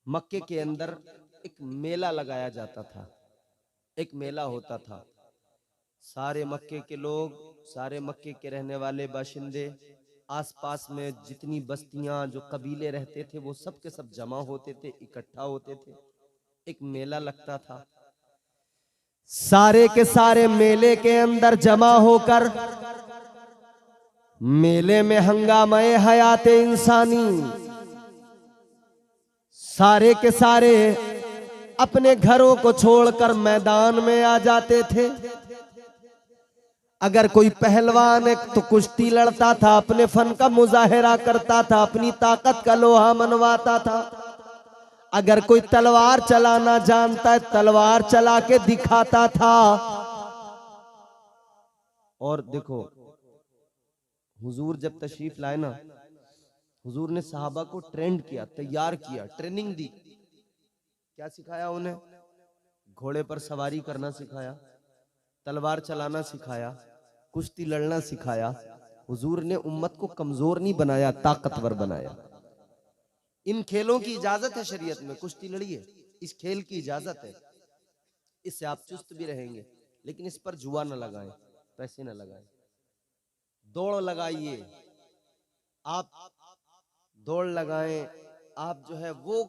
मक्के के अंदर एक मेला लगाया जाता था, एक मेला होता था। सारे मक्के के लोग, सारे मक्के के रहने वाले बाशिंदे, आसपास में जितनी बस्तियां जो कबीले रहते थे वो सब के सब जमा होते थे, इकट्ठा होते थे। एक मेला लगता था। सारे के सारे मेले के अंदर जमा होकर मेले में हंगामे हयाते इंसानी, सारे के सारे अपने घरों को छोड़कर मैदान में आ जाते थे। अगर कोई पहलवान है तो कुश्ती लड़ता था, अपने फन का मुजाहिरा करता था, अपनी ताकत का लोहा मनवाता था। अगर कोई तलवार चलाना जानता है तलवार चला के दिखाता था। और देखो, हुजूर जब तशरीफ लाए ना, हुजूर ने सहाबा को ट्रेंड किया, तैयार किया, ट्रेनिंग दी। क्या सिखाया उन्हें? घोड़े पर सवारी करना सिखाया, तलवार चलाना सिखाया, कुश्ती लड़ना सिखाया। हुजूर ने उम्मत को कमजोर नहीं बनाया, ताकतवर बनाया। इन खेलों की इजाजत है शरीयत में, कुश्ती लड़िए, इस खेल की इजाजत है, इससे आप चुस्त भी रहेंगे। लेकिन इस पर जुआ न लगाएं, पैसे न लगाएं। दौड़ लगाइए, आप दौड़ लगाएं, आप जो है वो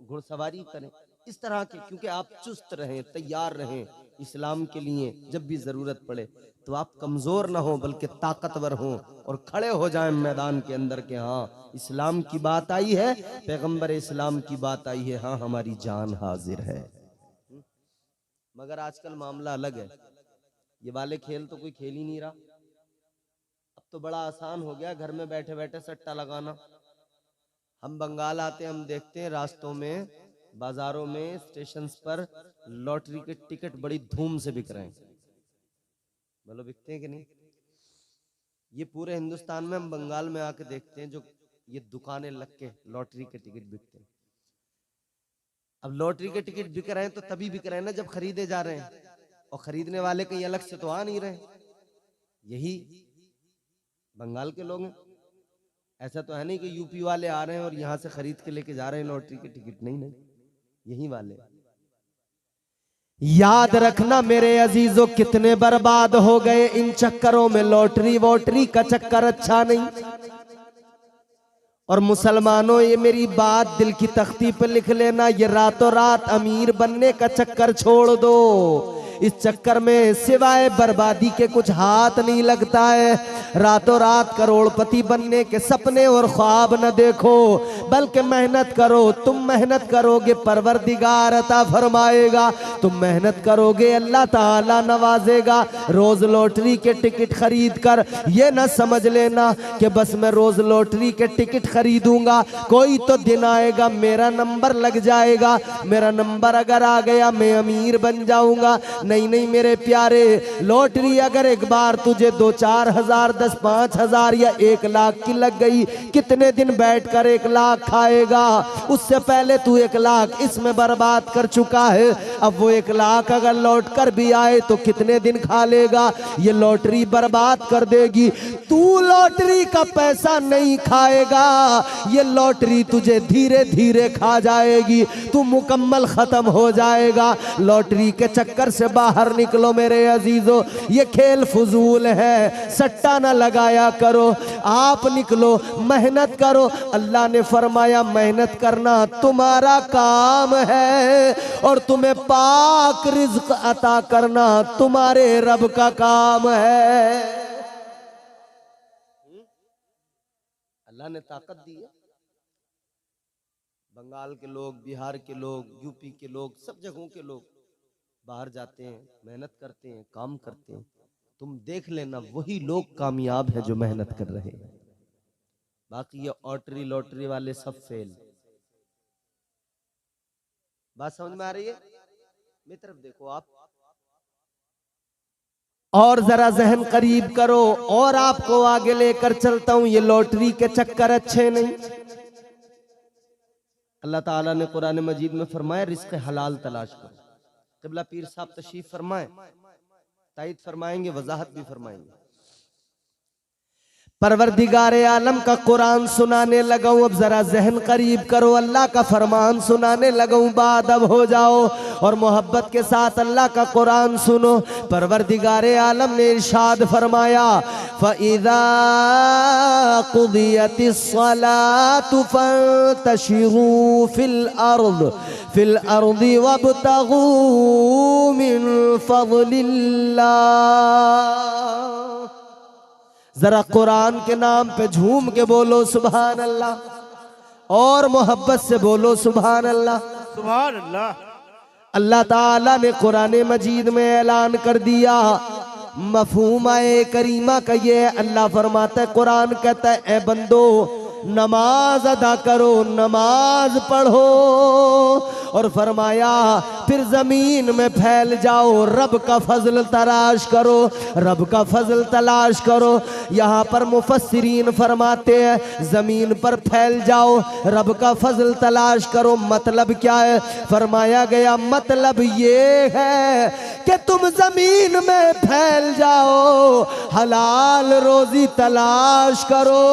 घुड़सवारी करें, इस तरह के, क्योंकि आप चुस्त रहें, तैयार रहें इस्लाम के लिए। जब भी जरूरत पड़े तो आप कमजोर ना हो बल्कि ताकतवर हो और खड़े हो जाएं मैदान के अंदर के हाँ इस्लाम की बात आई है, पैगंबर इस्लाम की बात आई है, हाँ हमारी जान हाजिर है। मगर आजकल मामला अलग है, ये वाले खेल तो कोई खेल ही नहीं रहा। अब तो बड़ा आसान हो गया घर में बैठे बैठे सट्टा लगाना। हम बंगाल आते हैं, हम देखते हैं रास्तों में, बाजारों में, स्टेशन पर लॉटरी के टिकट बड़ी धूम से बिक रहे हैं। बोलो बिकते हैं कि नहीं? ये पूरे हिंदुस्तान में, हम बंगाल में आके देखते हैं जो ये दुकानें लग के लॉटरी के टिकट बिकते हैं। अब लॉटरी के टिकट बिक रहे हैं तो तभी बिक रहे हैं ना जब खरीदे जा रहे हैं, और खरीदने वाले कहीं अलग से तो आ नहीं रहे। यही बंगाल के लोग हैं। ऐसा तो है नहीं कि यूपी वाले आ रहे हैं और यहाँ से खरीद के लेके जा रहे हैं लॉटरी के टिकट, नहीं नहीं, यही वाले। याद रखना मेरे अजीजों, कितने बर्बाद हो गए इन चक्करों में। लॉटरी वॉटरी का चक्कर अच्छा नहीं। और मुसलमानों, ये मेरी बात दिल की तख्ती पर लिख लेना, ये रातों रात अमीर बनने का चक्कर छोड़ दो। इस चक्कर में सिवाय बर्बादी के कुछ हाथ नहीं लगता है। रातों रात करोड़पति बनने के सपने और ख्वाब न देखो, बल्कि मेहनत करो। तुम मेहनत करोगे परवरदिगार अता फरमाएगा, तुम मेहनत करोगे अल्लाह ताला नवाजेगा। रोज लॉटरी के टिकट खरीद कर ये न समझ लेना कि बस मैं रोज लॉटरी के टिकट खरीदूंगा, कोई तो दिन आएगा मेरा नंबर लग जाएगा, मेरा नंबर अगर आ गया मैं अमीर बन जाऊंगा। नहीं नहीं मेरे प्यारे, लॉटरी अगर एक बार तुझे 2-4 हजार, 10-5 हजार या 1 लाख की लग गई, कितने दिन बैठकर 1 लाख खाएगा? उससे पहले तू 1 लाख इसमें बर्बाद कर चुका है। अब वो 1 लाख अगर लौट कर भी आए तो कितने दिन खा लेगा? ये लॉटरी बर्बाद कर देगी। तू लॉटरी का पैसा नहीं खाएगा, ये लॉटरी तुझे धीरे धीरे खा जाएगी, तू मुकम्मल खत्म हो जाएगा। लॉटरी के चक्कर से बाहर निकलो मेरे अजीजों, ये खेल फजूल है, सट्टा ना लगाया करो। आप निकलो, मेहनत करो। अल्लाह ने फरमाया मेहनत करना तुम्हारा काम है और तुम्हें पाक रिज्क अता करना तुम्हारे रब का काम है। अल्लाह ने ताकत दी है। बंगाल के लोग, बिहार के लोग, यूपी के लोग, सब जगहों के लोग बाहर जाते हैं, मेहनत करते हैं, काम करते हैं। तुम देख लेना वही लोग कामयाब हैं जो मेहनत कर रहे हैं। बाकी ये ऑटरी लॉटरी वाले सब फेल। बात समझ में आ रही है? मेरी तरफ देखो आप, और जरा जहन करीब करो और आपको आगे लेकर चलता हूं। ये लॉटरी के चक्कर अच्छे नहीं। अल्लाह ताला ने कुरान मजीद में फरमाया रिस्क हलाल तलाश करो। क़िबला पीर साहब तशरीफ फरमाए, तायद फरमाएंगे, वजाहत भी फरमाएंगे। परवरदिगारे आलम का कुरान सुनाने लगा हूं। अब जरा जहन करीब करो, अल्लाह का फरमान सुनाने लगा हूं, बाअदब हो जाओ और मोहब्बत के साथ अल्लाह का कुरान सुनो। परवरदिगारे आलम ने इरशाद फरमाया, फ़इज़ा क़ुदियतिस सलातु फ़ंतशिरू फिल अर्दि वब्तगू मिन फ़ज़लिल्लाह। जरा कुरान के नाम पे झूम के बोलो सुभान अल्लाह, और मोहब्बत से बोलो सुभान अल्लाह। सुभान अल्लाह। अल्लाह ताला ने कुरान मजीद में ऐलान कर दिया, मफहूम आए करीमा का ये अल्लाह फरमाता है, कुरान कहता है ए बंदो नमाज अदा करो, नमाज पढ़ो, और फरमाया फिर जमीन में फैल जाओ, रब का फजल तलाश करो, रब का फजल तलाश करो। यहाँ पर मुफस्सिरीन फरमाते हैं जमीन पर फैल जाओ, रब का फजल तलाश करो, मतलब क्या है? फरमाया गया मतलब ये है कि तुम जमीन में फैल जाओ, हलाल रोजी तलाश करो,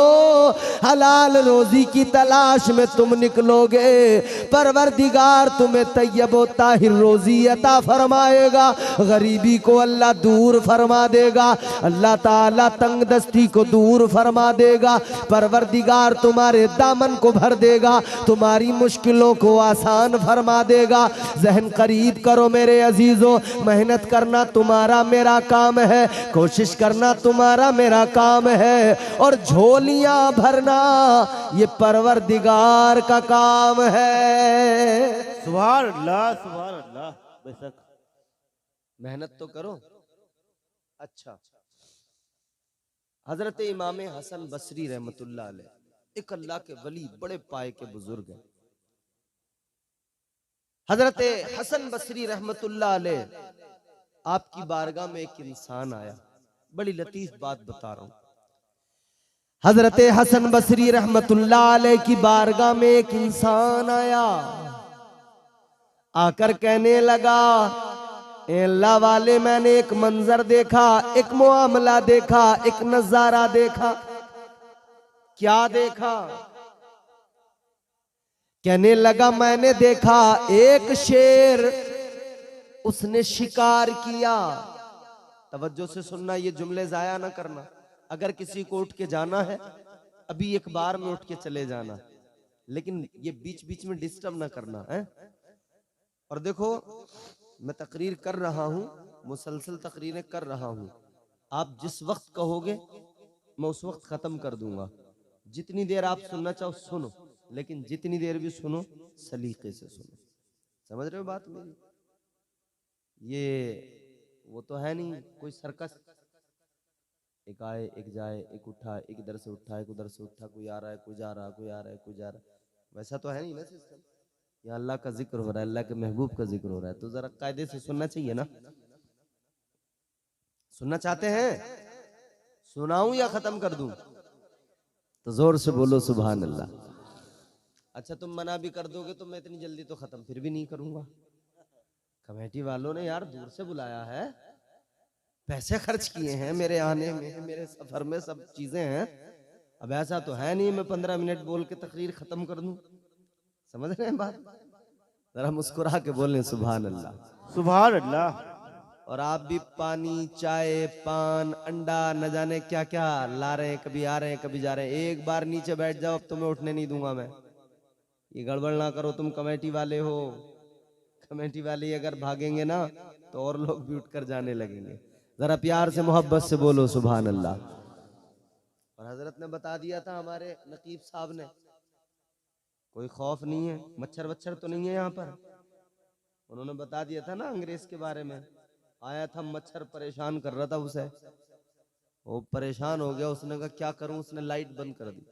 हलाल रोजी की तलाश में तुम निकलोगे, परवरदिगार तुम्हें तैयब व ताहिर रोजी अता फरमाएगा, गरीबी को अल्लाह दूर फरमा देगा, अल्लाह ताला तंगदस्ती को दूर फरमा देगा, परवरदिगार तुम्हारे दामन को भर देगा, तुम्हारी मुश्किलों को आसान फरमा देगा। जहन करीब करो मेरे अजीजों, मेहनत करना तुम्हारा मेरा काम है, कोशिश करना तुम्हारा मेरा काम है, और झोलियां भरना ये परवरदिगार का काम है। सुभान अल्लाह, सुभान अल्लाह। बेशक मेहनत तो करो। अच्छा, हजरत इमाम हसन बसरी रहमतुल्लाह अलैह एक अल्लाह के वली, बड़े पाए के बुजुर्ग हैं। हजरत हसन बसरी रहमतुल्लाह अलैह आपकी बारगाह में एक इंसान आया, बड़ी लतीफ बात बता रहा हूं। हजरत हसन बसरी रहमतुल्लाह अलैह की बारगाह में एक इंसान आया, आकर कहने लगा, ए अल्लाह वाले मैंने एक मंजर देखा, एक मुआमला देखा, एक नजारा देखा। क्या देखा? कहने लगा मैंने देखा एक शेर, उसने शिकार किया। तवज्जो से सुनना, ये जुमले जाया ना करना। अगर किसी को उठ के जाना है, अभी एक बार में उठ के चले जाना, लेकिन ये बीच बीच में डिस्टर्ब ना करना है। और देखो मैं तकरीर कर रहा हूं, मुसलसल तकरीरें कर रहा हूं, आप जिस वक्त कहोगे मैं उस वक्त खत्म कर दूंगा। जितनी देर आप सुनना चाहो सुनो, लेकिन जितनी देर भी सुनो सलीके से सुनो। समझ रहे हो बात मेरी? ये वो तो है नहीं कोई सर्कस, एक आए एक जाए, एक उठा, एक इधर से उठा, एक उधर से उठा, कोई आ रहा है कोई जा रहा, कोई आ रहा है कोई जा रहा, वैसा तो है नहीं ना सिस्टम। यहाँ अल्लाह का जिक्र हो रहा है, अल्लाह के महबूब का जिक्र हो रहा है, तो जरा कायदे से सुनना चाहिए ना। सुनना चाहते हैं? सुनाऊं या खत्म कर दूं? तो जोर से बोलो सुभान अल्लाह। अच्छा तुम मना भी कर दोगे तो मैं इतनी जल्दी तो खत्म फिर भी नहीं करूंगा। कमेटी वालों ने यार दूर से बुलाया है, पैसे खर्च किए हैं मेरे आने में, मेरे सफर में सब चीजें हैं। अब ऐसा तो है नहीं मैं 15 मिनट बोल के तकरीर खत्म कर दूं। समझ रहे हैं बात? जरा मुस्कुरा के बोलें सुभान अल्लाह। सुभान अल्लाह। और आप भी पानी, चाय, पान, अंडा, न जाने क्या क्या ला रहे हैं, कभी आ रहे हैं कभी जा रहे हैं। एक बार नीचे बैठ जाओ, अब तुम्हें उठने नहीं दूंगा मैं। ये गड़बड़ ना करो, तुम कमेटी वाले हो। कमेटी वाले अगर भागेंगे ना तो और लोग भी उठकर जाने लगेंगे। जरा प्यार से मोहब्बत से बोलो सुभान अल्लाह। और हजरत ने बता दिया था, हमारे नकीब साहब ने, कोई खौफ नहीं है, मच्छर वच्छर तो नहीं है यहाँ पर। उन्होंने बता दिया था ना अंग्रेज के बारे में, आया था मच्छर परेशान कर रहा था उसे, वो परेशान हो गया, उसने कहा क्या करूं, उसने लाइट बंद कर दी।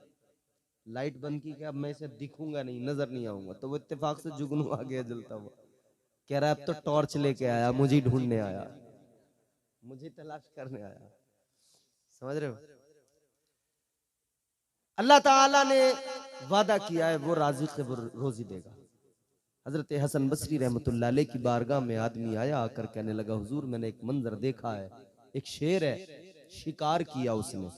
लाइट बंद की, क्या अब मैं इसे दिखूंगा नहीं, नजर नहीं आऊंगा, तो वो इत्तेफाक से जुगनू आ गया जलता हुआ, कह रहा है अब तो टॉर्च लेके आया, मुझे ढूंढने आया, मुझे तलाश करने आया। समझ रहे हो? अल्लाह ताला ने वादा किया है वो राज़िक़ है, वो रोजी देगा। हजरत हसन बसरी रहमतुल्लाह अलैह की बारगाह में आदमी आया, आकर कहने लगा हुजूर मैंने एक मंजर देखा है, एक शेर है, शिकार किया उसने।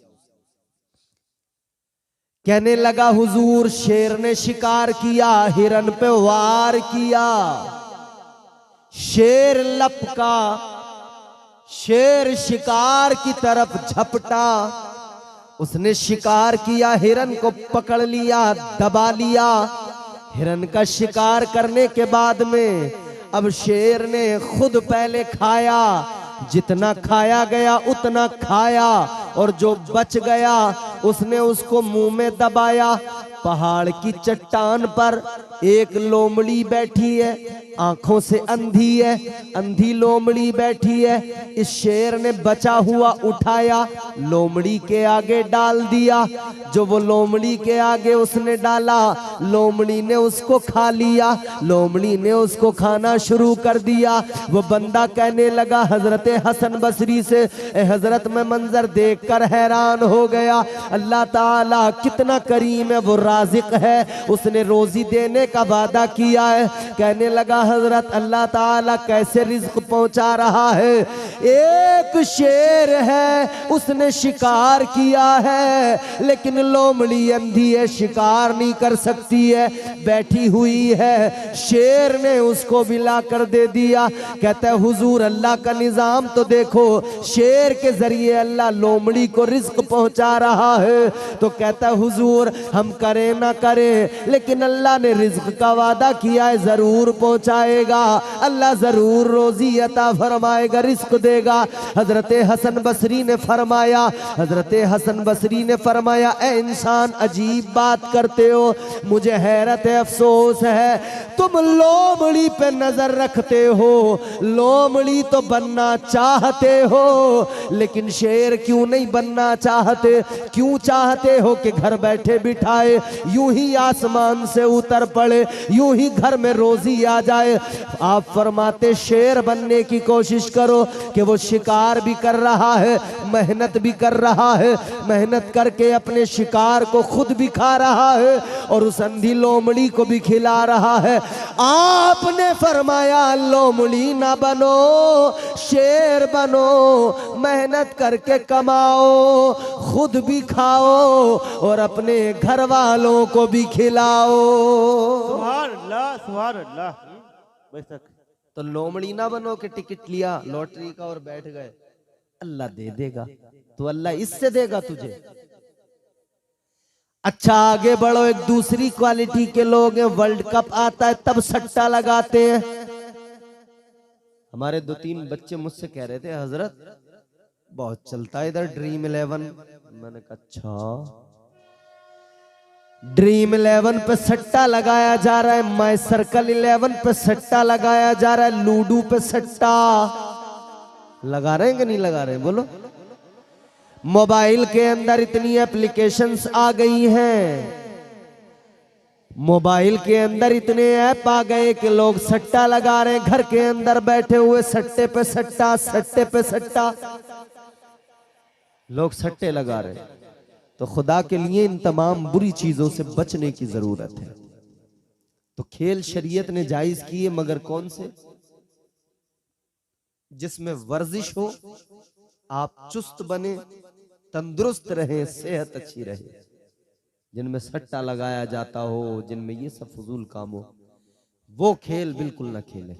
कहने लगा हुजूर शेर ने शिकार किया, हिरन पे वार किया, शेर लपका, शेर शिकार की तरफ झपटा, उसने शिकार किया, हिरन को पकड़ लिया, दबा लिया। हिरन का शिकार करने के बाद में अब शेर ने खुद पहले खाया, जितना खाया गया उतना खाया, और जो बच गया उसने उसको मुंह में दबाया। पहाड़ की चट्टान पर एक लोमड़ी बैठी है, आंखों से अंधी है, अंधी लोमड़ी बैठी है। इस शेर ने बचा हुआ उठाया, लोमड़ी के आगे डाल दिया। जो वो लोमड़ी के आगे उसने डाला, लोमड़ी ने उसको खा लिया, लोमड़ी ने उसको खाना शुरू कर दिया। वो बंदा कहने लगा हजरत हसन बसरी से, ए हजरत मैं मंजर देखकर हैरान हो गया, अल्लाह ताला कितना करीम है, वो राज़िक है, उसने रोजी देने का वादा किया है। कहने लगा हजरत अल्लाह ताला कैसे रिज्क पहुंचा रहा है। एक शेर है, उसने शिकार किया है, लेकिन लोमड़ी अंधी है, शिकार नहीं कर सकती है, बैठी हुई है। शेर ने उसको भी ला कर दे दिया। कहता है हुजूर अल्लाह का निजाम तो देखो, शेर के जरिए अल्लाह लोमड़ी को रिज्क पहुंचा रहा है। तो कहता है हुजूर हम करें ना करें, लेकिन अल्लाह ने रिज्क का वादा किया है, जरूर पहुंचाएगा, अल्लाह जरूर रोजी अता फरमाएगा, रिज्क देगा। हजरत हसन बसरी ने फरमाया, हजरत हसन बसरी ने फरमाया, ए इंसान अजीब बात करते हो, मुझे हैरत है, अफसोस है, तुम लोमड़ी पे नजर रखते हो, लोमड़ी तो बनना चाहते हो, लेकिन शेर क्यों नहीं बनना चाहते? क्यों चाहते हो कि घर बैठे बिठाए यूं ही आसमान से उतर पड़े, यूं ही घर में रोजी आ जाए? आप फरमाते शेर बनने की कोशिश करो कि वो शिकार भी कर रहा है, मेहनत भी कर रहा है, मेहनत करके अपने शिकार को खुद भी खा रहा है और उस अंधी लोमड़ी को भी खिला रहा है। आपने फरमाया लोमड़ी ना बनो, शेर बनो, मेहनत करके कमाओ, खुद भी खाओ और अपने घर वालों को भी खिलाओ। सुभान अल्लाह, सुभान अल्लाह। बेशक। तो लोमड़ी ना बनो कि टिकट लिया लॉटरी का और बैठ गए, अल्लाह दे देगा, तो अल्लाह इससे देगा तुझे। अच्छा आगे बढ़ो, एक दूसरी क्वालिटी के लोग हैं, वर्ल्ड कप आता है तब सट्टा लगाते हैं। हमारे 2-3 बच्चे मुझसे कह रहे थे हजरत बहुत चलता है इधर ड्रीम 11। मैंने कहा अच्छा, ड्रीम 11 पे सट्टा लगाया जा रहा है, माई सर्कल 11 पे सट्टा लगाया जा रहा है, लूडो पे सट्टा लगा रहे हैं कि नहीं लगा रहे हैं? बोलो। मोबाइल के अंदर इतनी एप्लीकेशंस आ गई हैं, मोबाइल के अंदर इतने ऐप आ गए कि लोग सट्टा लगा रहे हैं, घर के अंदर बैठे हुए सट्टे पे सट्टा, सट्टे पे सट्टा, लोग सट्टे लगा रहे हैं। तो खुदा के लिए इन तमाम बुरी चीजों से बचने की जरूरत है। तो खेल शरीयत ने जायज किए, मगर कौन से? जिसमें वर्जिश हो, आप चुस्त बने, तंदुरुस्त रहे, सेहत अच्छी रहे। जिनमें सट्टा लगाया जाता हो, जिनमें ये सब फजूल काम हो, वो खेल बिल्कुल ना खेलें।